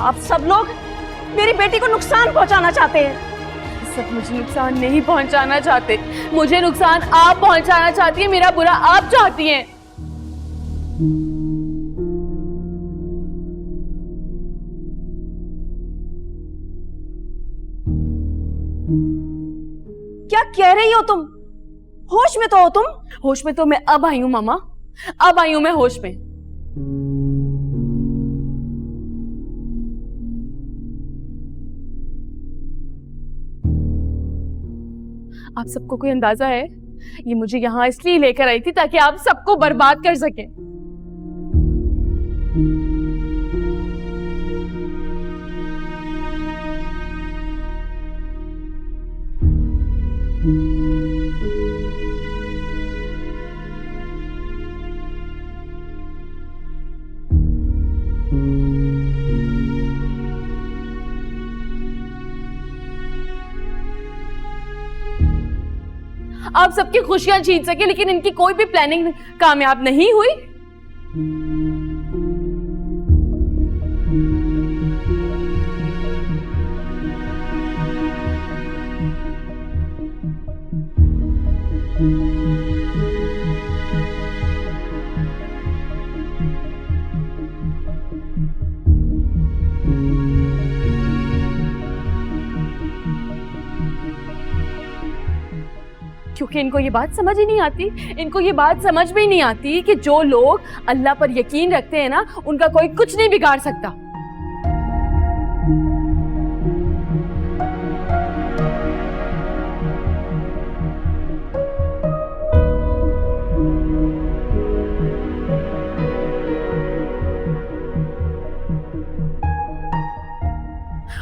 आप सब लोग मेरी बेटी को नुकसान पहुंचाना चाहते हैं। सब मुझे नुकसान नहीं पहुंचाना चाहते, मुझे नुकसान आप पहुंचाना चाहती है, मेरा बुरा आप चाहती हैं। क्या कह रही हो तुम? होश में तो हो तुम? होश में तो मैं अब आई हूं मामा, अब आई हूं मैं होश में। आप सबको कोई अंदाजा है? ये मुझे यहां इसलिए लेकर आई थी ताकि आप सबको बर्बाद कर सके। आप सबकी खुशियां छीन सके, लेकिन इनकी कोई भी प्लानिंग कामयाब नहीं हुई। क्योंकि इनको ये बात समझ ही नहीं आती, इनको ये बात समझ में ही नहीं आती कि जो लोग अल्लाह पर यकीन रखते हैं ना, उनका कोई कुछ नहीं बिगाड़ सकता।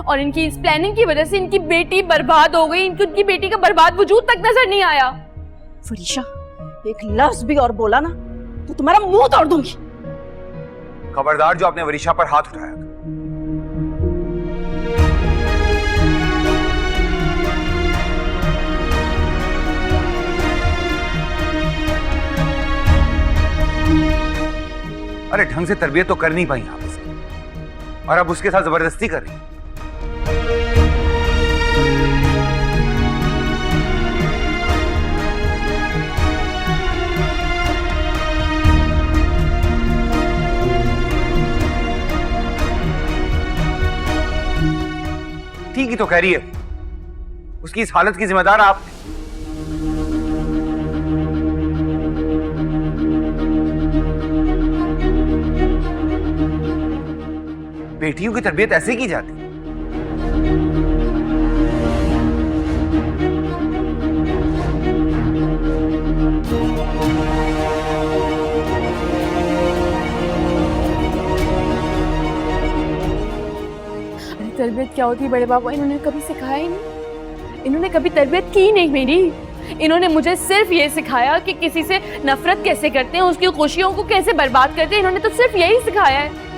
और इनकी इस प्लानिंग की वजह से इनकी बेटी बर्बाद हो गई, उनकी बेटी का बर्बाद वजूद तक नजर नहीं आया। फरीशा, एक लफ्ज भी और बोला ना तो तुम्हारा मुंह तोड़ दूंगी। खबरदार जो आपने वरीशा पर हाथ उठाया था। अरे ढंग से तरबियत तो कर नहीं पाई आप इसकी, और अब उसके साथ जबरदस्ती कर रही। ठीक ही तो कह रही है, उसकी इस हालत की जिम्मेदार आप हैं। बेटियों की तरबियत ऐसे की जाती है। तरबियत क्या होती है बड़े बाबा? इन्होंने कभी सिखाया ही नहीं, इन्होंने कभी तरबियत की नहीं मेरी। इन्होंने मुझे सिर्फ ये सिखाया कि किसी से नफरत कैसे करते हैं, उसकी खुशियों को कैसे बर्बाद करते हैं। इन्होंने तो सिर्फ यही सिखाया है।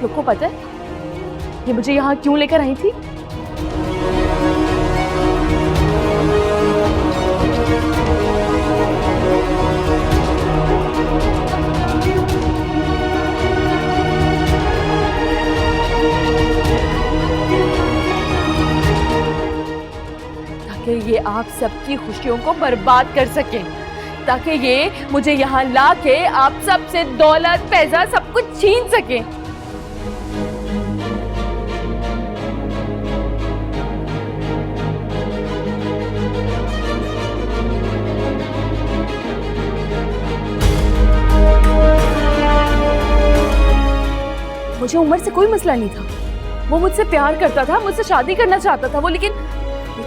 को पता है ये मुझे यहाँ क्यों लेकर आई थी? ताकि ये आप सबकी खुशियों को बर्बाद कर सके, ताकि ये मुझे यहाँ ला के आप सबसे दौलत पैसा सब कुछ छीन सके। मुझे उम्र से कोई मसला नहीं था, वो मुझसे प्यार करता था, मुझसे शादी करना चाहता था वो, लेकिन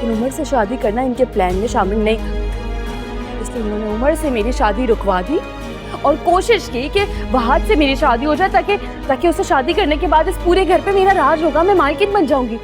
उम्र से शादी करना इनके प्लान में शामिल नहीं था। इसलिए उन्होंने उम्र से मेरी शादी रुकवा दी और कोशिश की कि वहाद से मेरी शादी हो जाए, ताकि उससे शादी करने के बाद इस पूरे घर पे मेरा राज होगा, मैं मालकिन बन जाऊंगी।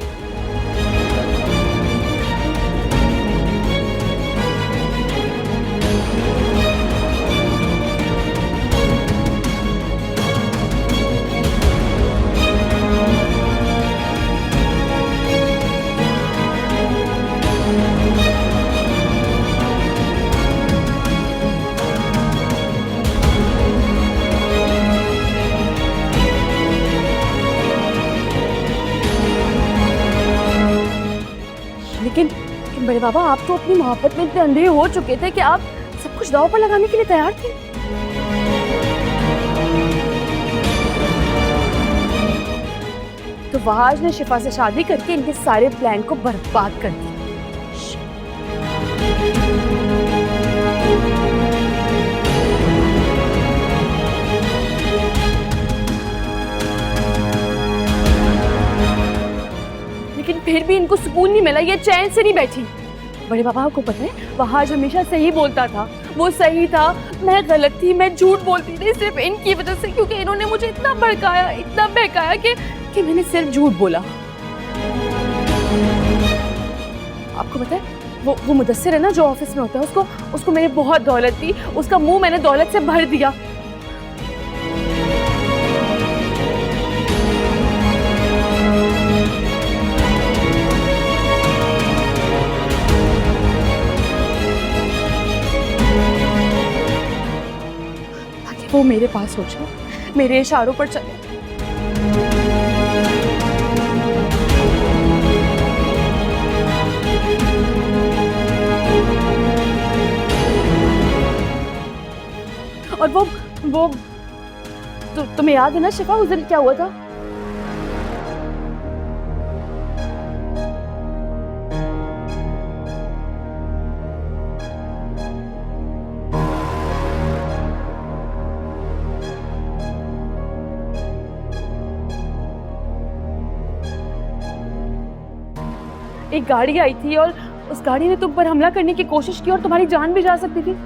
लेकिन बड़े बाबा, आप तो अपनी मोहब्बत में इतने अंधे हो चुके थे कि आप सब कुछ दांव पर लगाने के लिए तैयार थे। तो वहाज ने शिफा से शादी करके इनके सारे प्लान को बर्बाद कर दिया। लेकिन फिर भी इनको सुकून नहीं मिला, ये चैन से नहीं बैठी। बड़े बाबा को पता है, वहाज हमेशा सही बोलता था, वो सही था, मैं गलत थी, मैं झूठ बोलती थी सिर्फ इनकी वजह से, क्योंकि इन्होंने मुझे इतना भड़काया, इतना बहकाया कि मैंने सिर्फ झूठ बोला। आपको पता है, वो मुदस्सिर है ना जो ऑफिस में होता है, उसको मैंने बहुत दौलत दी, उसका मुंह मैंने दौलत से भर दिया। ताकि वो मेरे पास हो जाए, मेरे इशारों पर चले। और वो तुम्हें याद है ना शिफा, उस दिन क्या हुआ था? एक गाड़ी आई थी और उस गाड़ी ने तुम पर हमला करने की कोशिश की और तुम्हारी जान भी जा सकती थी।